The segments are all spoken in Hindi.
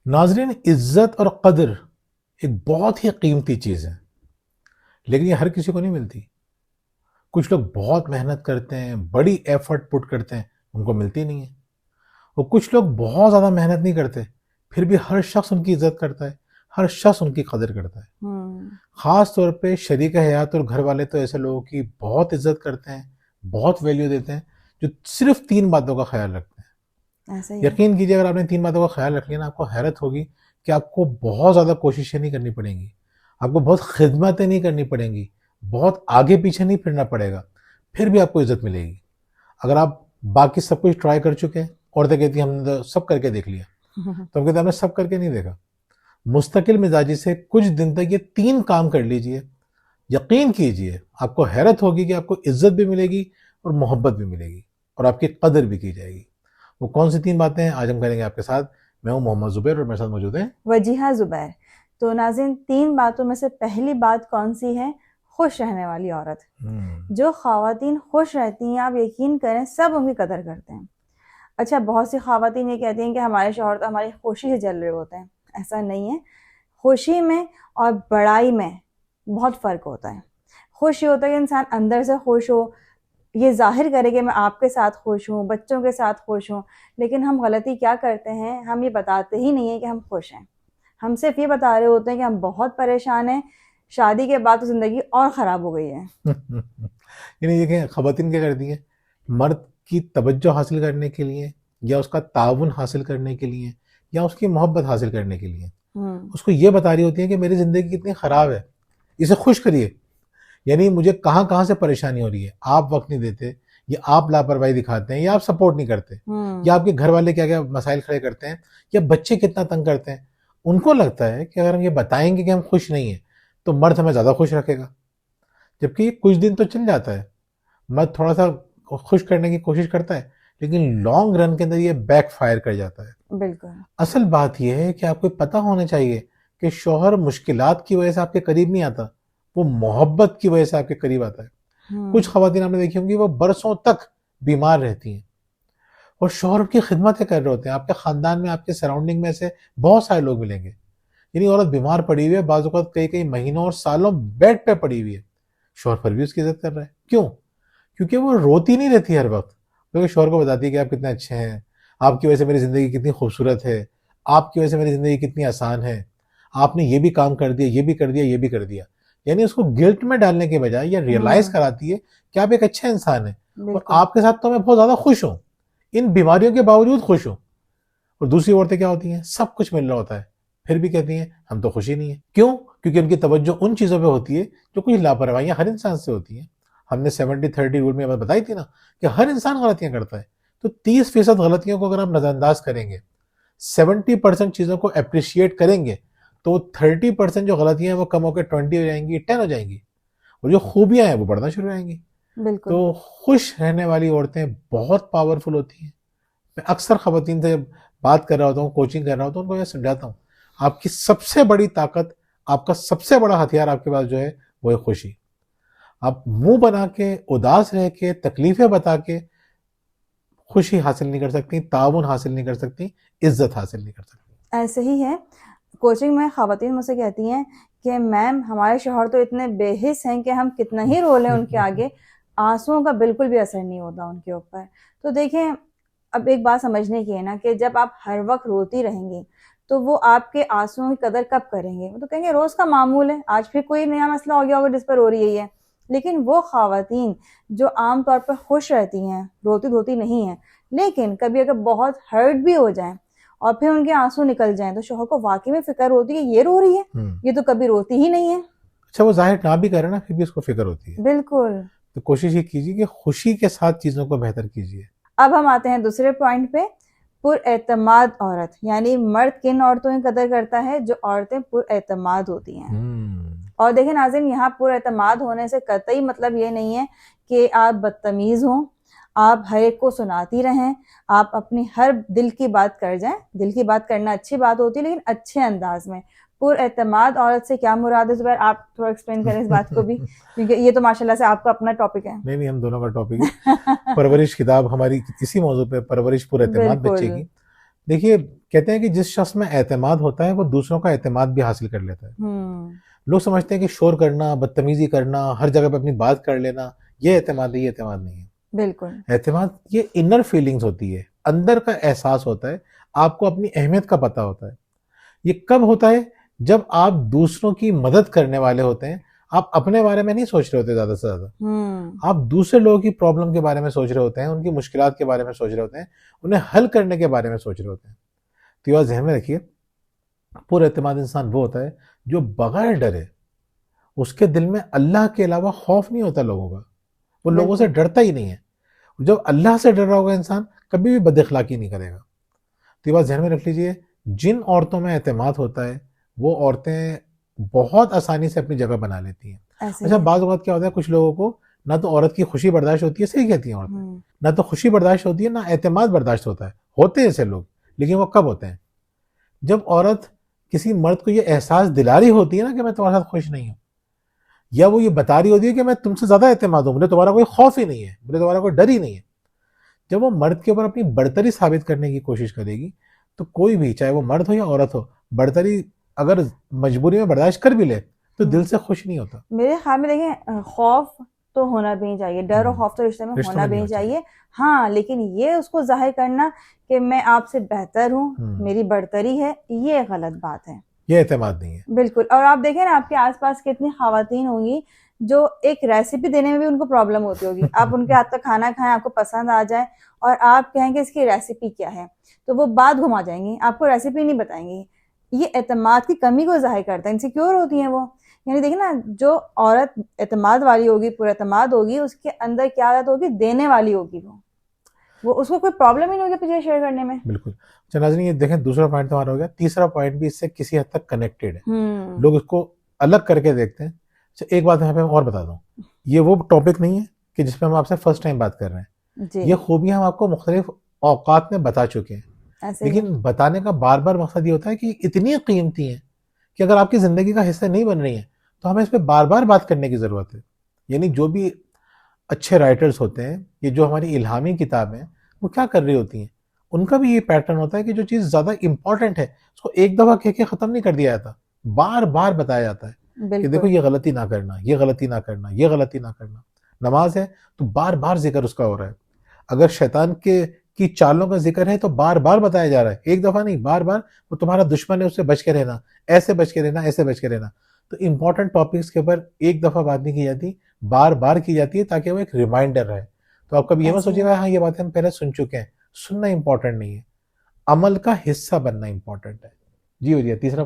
नाजरीन, इज्जत और कदर एक बहुत ही कीमती चीज़ है, लेकिन ये हर किसी को नहीं मिलती। कुछ लोग बहुत मेहनत करते हैं, बड़ी एफर्ट पुट करते हैं, उनको मिलती नहीं है। और कुछ लोग बहुत ज़्यादा मेहनत नहीं करते, फिर भी हर शख्स उनकी इज्जत करता है, हर शख्स उनकी कदर करता है। हम्म। ख़ास तौर पे शरीक हयात और घर वाले तो ऐसे लोगों की बहुत इज्जत करते हैं, बहुत वैल्यू देते हैं, जो सिर्फ 3 बातों का ख्याल रखते हैं। ऐसा ही है। यकीन कीजिए, अगर आपने 3 बातों का ख्याल रख लिया ना, आपको हैरत होगी कि आपको बहुत ज़्यादा कोशिशें नहीं करनी पड़ेंगी, आपको बहुत खिदमतें नहीं करनी पड़ेंगी, बहुत आगे पीछे नहीं फिरना पड़ेगा, फिर भी आपको इज्जत मिलेगी। अगर आप बाकी सब कुछ ट्राई कर चुके हैं, औरतें कहती हैं हमने तो सब करके देख लिया, तो हम कहते हैं हमने सब करके नहीं देखा। मुस्तकिल मिजाजी से कुछ दिन तक ये 3 काम कर लीजिए, यकीन कीजिए आपको हैरत होगी कि आपको इज्जत भी मिलेगी और मोहब्बत भी मिलेगी और आपकी कदर भी की जाएगी। वो कौन सी 3 बातें हैं, आज हम करेंगे आपके साथ। मैं हूं मोहम्मद जुबैर और मेरे साथ मौजूद हैं वजीहा जुबैर। तो नाज़रीन, 3 बातों में से पहली बात कौन सी है? खुश रहने वाली औरत। जो ख़वातीन खुश रहती हैं, आप यकीन करें सब उनकी कदर करते हैं। अच्छा, बहुत सी ख़वातीन ये कहती हैं कि हमारे शौहर तो हमारी खुशी से जल रहे होते हैं। ऐसा नहीं है। खुशी में और बड़ाई में बहुत फ़र्क होता है। खुश ये होता है कि इंसान अंदर से खुश हो, ये ज़ाहिर करे कि मैं आपके साथ खुश हूँ, बच्चों के साथ खुश हूँ। लेकिन हम गलती क्या करते हैं, हम ये बताते ही नहीं हैं कि हम खुश हैं। हम सिर्फ ये बता रहे होते हैं कि हम बहुत परेशान हैं, शादी के बाद तो ज़िंदगी और ख़राब हो गई है। यानी देखें, खवातीन क्या करती हैं, मर्द की तवज्जो हासिल करने के लिए या उसका ताउन हासिल करने के लिए या उसकी मोहब्बत हासिल करने के लिए उसको ये बता रही होती है कि मेरी जिंदगी कितनी खराब है, इसे खुश करिए। यानी मुझे कहाँ कहाँ से परेशानी हो रही है, आप वक्त नहीं देते, या आप लापरवाही दिखाते हैं, या आप सपोर्ट नहीं करते, या आपके घर वाले क्या क्या मसाइल खड़े करते हैं, या बच्चे कितना तंग करते हैं। उनको लगता है कि अगर हम ये बताएंगे कि हम खुश नहीं है तो मर्द हमें ज्यादा खुश रखेगा, जबकि कुछ दिन तो चल जाता है, मर्द थोड़ा सा खुश करने की कोशिश करता है, लेकिन लॉन्ग रन के अंदर ये बैक फायर कर जाता है। बिल्कुल। असल बात यह है कि आपको पता होना चाहिए कि शौहर मुश्किलात की वजह से आपके करीब नहीं आता, वो मोहब्बत की वजह से आपके करीब आता है। कुछ खवातीन आपने देखी होंगी, वो बरसों तक बीमार रहती हैं और शौहर की खिदमतें कर रहे होते हैं। आपके खानदान में, आपके सराउंडिंग में से बहुत सारे लोग मिलेंगे, यानी औरत बीमार पड़ी हुई है, बाज़ औक़ात कई कई महीनों और सालों बेड पे पड़ी हुई है, शौहर फिर भी उसकी इज्जत कर रहा है। क्यों? क्योंकि वो रोती नहीं रहती हर वक्त, क्योंकि शौहर को बताती है कि आप कितने अच्छे हैं, आपकी वजह से मेरी ज़िंदगी कितनी खूबसूरत है, आपकी वजह से मेरी ज़िंदगी कितनी आसान है, आपने ये भी काम कर दिया, ये भी कर दिया, ये भी कर दिया। यानी उसको गिल्ट में डालने के बजाय ये रियलाइज कराती है कि आप एक अच्छे इंसान हैं और आपके साथ तो मैं बहुत ज़्यादा खुश हूँ, इन बीमारियों के बावजूद खुश हूँ। और दूसरी औरतें क्या होती हैं, सब कुछ मिल रहा होता है, फिर भी कहती हैं हम तो खुशी नहीं है। क्यों? क्योंकि उनकी तवज्जो उन चीज़ों पे होती है जो कुछ लापरवाहियां हर इंसान से होती हैं। हमने 70-30 रूल में बताई थी ना कि हर इंसान गलतियां करता है, तो 30% गलतियों को अगर आप नजरअंदाज करेंगे, 70% चीज़ों को अप्रिशिएट करेंगे, तो 30% जो गलतियां हैं वो कम होकर 20 हो जाएंगी, 10 हो जाएंगी, और जो खूबियां हैं वो बढ़ना शुरू हो जाएंगी। बिल्कुल। तो खुश रहने वाली औरतें बहुत पावरफुल होती हैं। मैं अक्सर खवातीन से बात कर रहा होता हूँ, कोचिंग कर रहा होता हूँ, उनको मैं समझाता हूँ आपकी सबसे बड़ी ताकत, आपका सबसे बड़ा हथियार आपके पास जो है वो है खुशी। आप मुंह बना के, उदास रह के, तकलीफें बता के खुशी हासिल नहीं कर सकती, ताउन हासिल नहीं कर सकती, इज्जत हासिल नहीं कर सकती। ऐसे ही है। कोचिंग में ख़वातीन मुझसे कहती हैं कि मैम, हमारे शौहर तो इतने बेहिस हैं कि हम कितना ही रो लें उनके आगे, आंसुओं का बिल्कुल भी असर नहीं होता उनके ऊपर। तो देखें, अब एक बात समझने की है ना कि जब आप हर वक्त रोती रहेंगी तो वो आपके आंसुओं की कदर कब करेंगे? वो तो कहेंगे रोज का मामूल है, आज फिर कोई नया मसला हो गया होगा जिस पर रो रही है। लेकिन वो ख़वातीन जो आम तौर पर खुश रहती हैं, रोती धोती नहीं हैं, लेकिन कभी अगर बहुत हर्ट भी हो जाए और फिर उनके आंसू निकल जाएं तो शौहर को वाकई में फिक्र होती है, ये रो रही है, ये तो कभी रोती ही नहीं है। अच्छा, वो जाहिर ना भी करे ना, फिर भी उसको फिक्र होती है। बिल्कुल। तो कोशिश ये कीजिए कि खुशी के साथ चीजों को बेहतर कीजिए। अब हम आते हैं दूसरे पॉइंट पे, पुरएतमाद औरत। यानी मर्द किन औरतों की कदर करता है? जो औरतें पुरएतमाद होती हैं। और देखें नाज़रीन, यहाँ पुरएतमाद होने से कतई मतलब ये नहीं है कि आप बदतमीज हों, आप हर एक को सुनाती रहें, आप अपनी हर दिल की बात कर जाएं। दिल की बात करना अच्छी बात होती है, लेकिन अच्छे अंदाज में। पुरएतमाद औरत से क्या मुराद है जुबैर? आप थोड़ा एक्सप्लेन करें इस बात को भी, क्योंकि ये तो माशाल्लाह से आपका अपना टॉपिक है। नहीं नहीं, हम दोनों का टॉपिक है। परवरिश किताब हमारी इसी मौजू पे, परवरिश पुरएतमाद बच्चे बिल्कुल। की। देखिए, कहते हैं कि जिस शख्स में एतमाद होता है वो दूसरों का एतमाद भी हासिल कर लेता है। लोग समझते हैं कि शोर करना, बदतमीजी करना, हर जगह पे अपनी बात कर लेना, ये एतमाद है, ये एतमाद नहीं है। बिल्कुल। एतमाद ये इनर फीलिंग्स होती है, अंदर का एहसास होता है, आपको अपनी अहमियत का पता होता है। ये कब होता है? जब आप दूसरों की मदद करने वाले होते हैं। आप अपने बारे में नहीं सोच रहे होते ज्यादा से ज्यादा, आप दूसरे लोगों की प्रॉब्लम के बारे में सोच रहे होते हैं, उनकी मुश्किलात के बारे में सोच रहे होते हैं, उन्हें हल करने के बारे में सोच रहे होते हैं। तो ये बात ध्यान में रखिए, पूरा एतमाद इंसान वो होता है जो बगैर डरे, उसके दिल में अल्लाह के अलावा खौफ नहीं होता लोगों का, वो लोगों से बिल्कुल। डरता ही नहीं है। जब अल्लाह से डर रहा होगा इंसान, कभी भी बदअखलाकी नहीं करेगा। तो ये बात ध्यान में रख लीजिए, जिन औरतों में एतमाद होता है वो औरतें बहुत आसानी से अपनी जगह बना लेती हैं। ऐसे अच्छा, ही। बाज़ औक़ात क्या होता है, कुछ लोगों को ना तो औरत की खुशी बर्दाश्त होती है, सही कहती हैं औरतें, ना तो खुशी बर्दाश्त होती है, ना एतमाद बर्दाश्त होता है। होते हैं ऐसे लोग, लेकिन वो कब होते हैं? जब औरत किसी मर्द को ये एहसास दिला रही होती है ना कि मैं तुम्हारे साथ खुश नहीं हूँ, या वो ये बता रही होती है कि मैं तुमसे ज्यादा एतमाद हूँ, मुझे तुम्हारा कोई खौफ ही नहीं है, मुझे तुम्हारा कोई डर ही नहीं है। जब वो मर्द के ऊपर अपनी बढ़तरी साबित करने की कोशिश करेगी, तो कोई भी, चाहे वो मर्द हो या औरत हो, बढ़तरी अगर मजबूरी में बर्दाश्त कर भी ले तो दिल से खुश नहीं होता। मेरे ख्याल में देखें, खौफ तो होना भी नहीं चाहिए, डर और खौफ तो रिश्ते में होना भी नहीं चाहिए। हाँ, लेकिन ये उसको जाहिर करना कि मैं आपसे बेहतर हूँ, मेरी बढ़तरी है, ये गलत बात है, ये एतमाद नहीं है। बिल्कुल। और आप देखें ना, आपके आसपास कितनी खवातीन होंगी जो एक रेसिपी देने में भी उनको प्रॉब्लम होती होगी। आप उनके हाथ का खाना खाएं, आपको पसंद आ जाए और आप कहेंगे इसकी रेसिपी क्या है, तो वो बात घुमा जाएंगी, आपको रेसिपी नहीं बताएंगी। ये एतमाद की कमी को जाहिर करता है, इनसिक्योर होती हैं वो। यानी देखिए ना, जो औरत एतमाद वाली होगी, पूरा एतमाद होगी, उसके अंदर क्या आदत होगी, देने वाली होगी। वो उसको कोई प्रॉब्लम ही नहीं होगी अपनी शेयर करने में। बिल्कुल। अच्छा नाज़रीन, ये देखें, दूसरा पॉइंट तो हमारा हो गया, तीसरा पॉइंट भी इससे किसी हद तक कनेक्टेड है, लोग इसको अलग करके देखते हैं। अच्छा, एक बात यहाँ पे मैं और बता दूं, ये वो टॉपिक नहीं है कि जिसपे हम आपसे फर्स्ट टाइम बात कर रहे हैं। ये खूबियां हम आपको मुख्तलिफ औकात में बता चुके हैं, लेकिन बताने का बार बार मकसद ये होता है कि इतनी कीमती है कि अगर आपकी जिंदगी का हिस्सा नहीं बन रही है तो हमें इस पर बार बार बात करने की जरूरत है। यानी जो भी अच्छे राइटर्स होते हैं, ये जो हमारी इल्हामी किताबें, वो क्या कर रही होती हैं, उनका भी ये पैटर्न होता है कि जो चीज़ ज़्यादा इंपॉर्टेंट है उसको एक दफ़ा कह के ख़त्म नहीं कर दिया जाता, बार बार बताया जाता है कि देखो ये गलती ना करना, ये गलती ना करना, ये गलती ना करना। नमाज है तो बार बार जिक्र उसका हो रहा है। अगर शैतान के की चालों का जिक्र है तो बार बार बताया जा रहा है, एक दफ़ा नहीं, बार बार। वो तुम्हारा दुश्मन है, उससे बच के रहना, ऐसे बच के रहना, ऐसे बच के रहना। तो इंपॉर्टेंट टॉपिक्स के ऊपर एक दफ़ा बात नहीं की जाती, बार बार की जाती है, ताकि वो एक रिमाइंडर रहे। तो आप कभी ये मत सोचिएगा हाँ ये बातें हम पहले सुन चुके हैं। सुनना इंपॉर्टेंट नहीं है, अमल का हिस्सा बनना इंपॉर्टेंट है। जी हो जाए तीसरा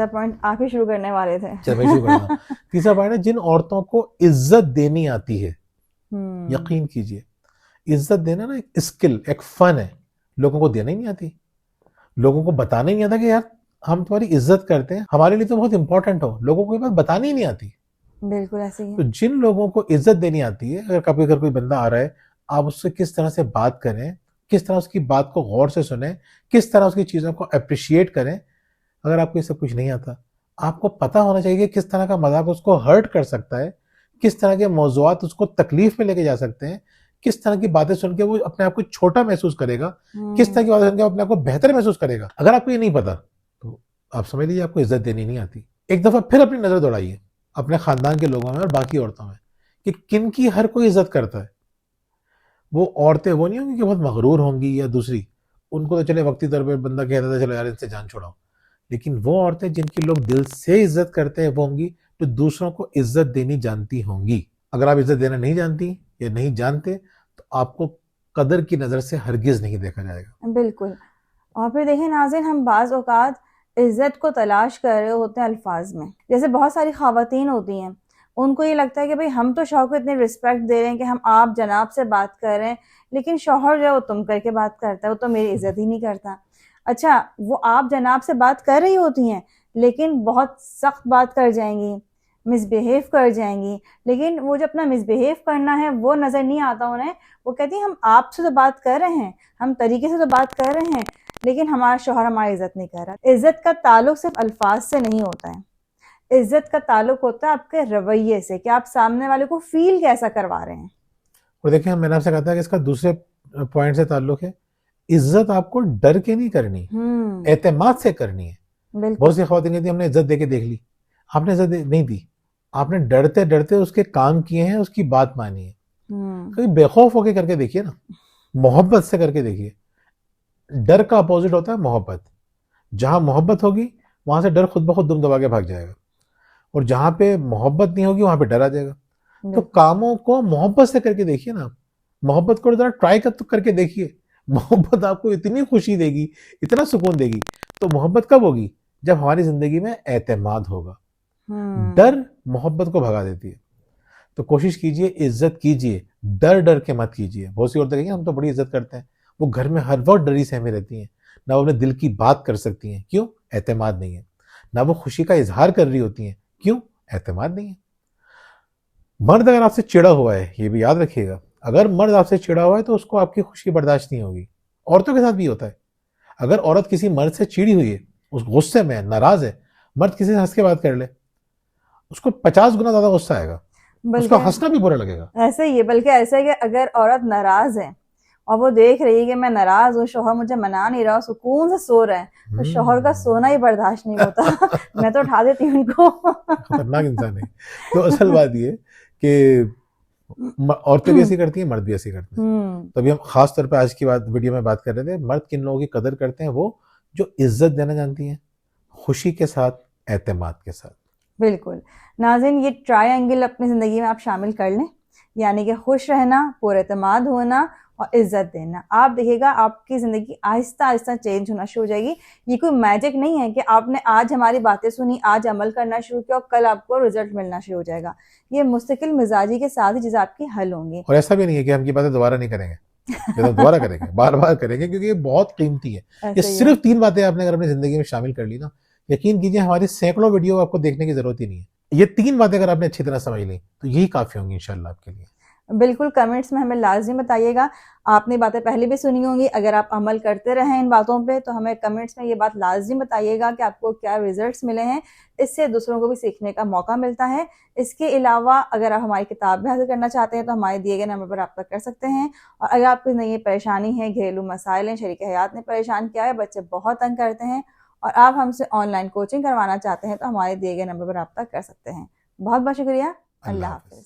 पॉइंट आप ही शुरू करने वाले थे। चलो मैं शुरू करता हूं। तीसरा पॉइंट है, जिन औरतों को इज्जत देनी आती है, यकीन कीजिए, इज्जत देना ना एक स्किल, एक फन है, लोगों को देना ही नहीं आती, लोगों को बताना ही नहीं आता कि यार हम तुम्हारी इज्जत करते हैं, हमारे लिए तो बहुत इंपॉर्टेंट हो, लोगों को ये बात बतानी ही नहीं आती। बिल्कुल ऐसे ही है। तो जिन लोगों को इज्जत देनी आती है, अगर कभी अगर कोई बंदा आ रहा है, आप उससे किस तरह से बात करें, किस तरह उसकी बात को गौर से सुने, किस तरह उसकी चीज़ों को अप्रिशिएट करें। अगर आपको ये सब कुछ नहीं आता, आपको पता होना चाहिए कि किस तरह का मजाक उसको हर्ट कर सकता है, किस तरह के मौज़ूआत उसको तकलीफ में लेके जा सकते हैं, किस तरह की बातें सुन के वो अपने आप को छोटा महसूस करेगा, किस तरह की बातें सुन के अपने आप को बेहतर महसूस करेगा। अगर आपको ये नहीं पता तो आप समझ लीजिए आपको इज्जत देनी नहीं आती। एक दफ़ा फिर अपनी नज़र दौड़ाइए अपने खानदान के लोगों में और बाकी औरतों में कि किन की हर कोई इज्जत करता है। वो औरतें वो नहीं होंगी कि बहुत मगरूर होंगी या दूसरी, उनको तो चले वक्ती तौर पर बंदा कहता था चलो यार इनसे जान छुड़ाओ, लेकिन वो औरतें जिनकी लोग दिल से इज्जत करते हैं वो होंगी जो दूसरों को इज्जत देनी जानती होंगी। अगर आप इज्जत देना नहीं जानती या नहीं जानते तो आपको कदर की नज़र से हरगिज नहीं देखा जाएगा। बिल्कुल। और फिर देखें नाज़रीन, हम बाज़ औक़ात इज्जत को तलाश कर रहे होते हैं अल्फाज में। जैसे बहुत सारी ख़वातीन होती हैं, उनको ये लगता है कि भाई हम तो शौहर को इतनी रिस्पेक्ट दे रहे हैं कि हम आप जनाब से बात कर रहे हैं, लेकिन शौहर जो है वो तुम करके बात करता है, वो तो मेरी इज्जत ही नहीं करता। अच्छा, वो आप जनाब से बात कर रही होती हैं लेकिन बहुत सख्त बात कर जाएंगी, मिसबिहेव कर जाएंगी, लेकिन वो जो अपना मिसबिहेव करना है वो नज़र नहीं आता उन्हें। वो कहती हैं हम आपसे तो बात कर रहे हैं, हम तरीके से तो बात कर रहे हैं, लेकिन हमारा शौहर हमारी इज्जत नहीं कर रहा। इज्जत का ताल्लुक सिर्फ अल्फाज से नहीं होता है, इज्जत का ताल्लुक होता है आपके रवैये से, कि आप सामने वाले को फील कैसा करवा रहे हैं। और देखिए, मैंने आपसे कहा था कि इसका दूसरे पॉइंट से ताल्लुक है, इज्जत आपको डर के नहीं करनी, एतमाद से करनी है। बिल्कुल बहुत सी खवातीन कहती हैं हमने इज्जत दे के देख ली, आपने इज्जत नहीं दी, आपने डरते डरते उसके काम किए हैं, उसकी बात मानी है। कभी बेखौफ होके करके देखिए ना, मोहब्बत से करके देखिए। डर का अपोजिट होता है मोहब्बत। जहां मोहब्बत होगी वहां से डर खुद ब खुद दुम दबा के भाग जाएगा, और जहां पे मोहब्बत नहीं होगी वहां पे डर आ जाएगा। तो बिल्कुल कामों को मोहब्बत से करके देखिए ना, मोहब्बत को जरा ट्राई करके देखिए। मोहब्बत आपको इतनी खुशी देगी, इतना सुकून देगी। तो मोहब्बत कब होगी? जब हमारी जिंदगी में एतमाद होगा। डर मोहब्बत को भगा देती है। तो कोशिश कीजिए, इज्जत कीजिए, डर डर के मत कीजिए। बहुत सी औरतें कहेंगी हम तो बड़ी इज्जत करते हैं, वो घर में हर वक्त डरी सहमी रहती हैं, ना वो अपने दिल की बात कर सकती हैं, क्यों? एतमाद नहीं है। ना वो खुशी का इजहार कर रही होती हैं, क्यों? एतमाद नहीं है। मर्द अगर आपसे चिढ़ा हुआ है, ये भी याद रखिएगा, अगर मर्द आपसे चिढ़ा हुआ है तो उसको आपकी खुशी बर्दाश्त नहीं होगी। औरतों के साथ भी होता है। अगर औरत किसी मर्द से चिड़ी हुई है, उस गुस्से में नाराज है, मर्द किसी से हंस के बात कर ले, उसको 50 गुना ज्यादा गुस्सा आएगा, उसको हंसना भी बुरा लगेगा। ऐसे ही है, बल्कि ऐसा है कि अगर औरत नाराज है और वो देख रही है कि मैं नाराज हूँ, शौहर मुझे मना नहीं रहा, सुकून से सो रहे हैं, तो शौहर का सोना ही बर्दाश्त नहीं होता। मैं तो उठा देती हूँ उनको। खतरनाक इंसान है। तो असल बात ये कि औरतें भी ऐसी करती हैं, मर्द भी ऐसी करते हैं। तभी हम खास तौर पे आज की वीडियो में बात कर रहे थे, मर्द किन लोगों की कदर करते हैं? वो जो इज्जत देना जानती हैं, खुशी के साथ, एतमाद के साथ। बिल्कुल नाज़रीन, ये ट्रायंगल अपनी जिंदगी में आप शामिल कर लें, यानी कि खुश रहना, पुरएतमाद होना और इज्जत देना। आप देखिएगा आपकी जिंदगी आहिस्ता आहिस्ता चेंज होना शुरू हो जाएगी। ये कोई मैजिक नहीं है कि आपने आज हमारी बातें सुनी, आज अमल करना शुरू किया और कल आपको रिजल्ट मिलना शुरू हो जाएगा। ये मुस्तकिल मिजाजी के साथ ही चीजें आपकी हल होंगी। और ऐसा भी नहीं है कि हम ये बातें दोबारा नहीं करेंगे, ये तो दोबारा करेंगे, बार बार करेंगे, क्योंकि ये बहुत कीमती है। ये सिर्फ 3 बातें आपने अगर अपनी जिंदगी में शामिल कर ली ना, यकीन कीजिए हमारी सैकड़ों वीडियो आपको देखने की जरूरत ही नहीं है। ये 3 बातें अगर आपने अच्छी तरह समझ ली तो यही काफी होंगी इंशाल्लाह आपके लिए। बिल्कुल कमेंट्स में हमें लाजमी बताइएगा। आपने बातें पहले भी सुनी होंगी, अगर आप अमल करते रहें इन बातों पे तो हमें कमेंट्स में ये बात लाजमी बताइएगा कि आपको क्या रिजल्ट्स मिले हैं। इससे दूसरों को भी सीखने का मौका मिलता है। इसके अलावा अगर आप हमारी किताब भी हासिल करना चाहते हैं तो हमारे दिए गए नंबर पर रब्ता कर सकते हैं। और अगर आपको नई परेशानी है, घरेलू मसाइल हैं, शरीक हयात ने परेशान किया है, बच्चे बहुत तंग करते हैं और आप हमसे ऑनलाइन कोचिंग करवाना चाहते हैं तो हमारे दिए गए नंबर पर रब्ता कर सकते हैं। बहुत बहुत शुक्रिया। अल्लाह हाफिज।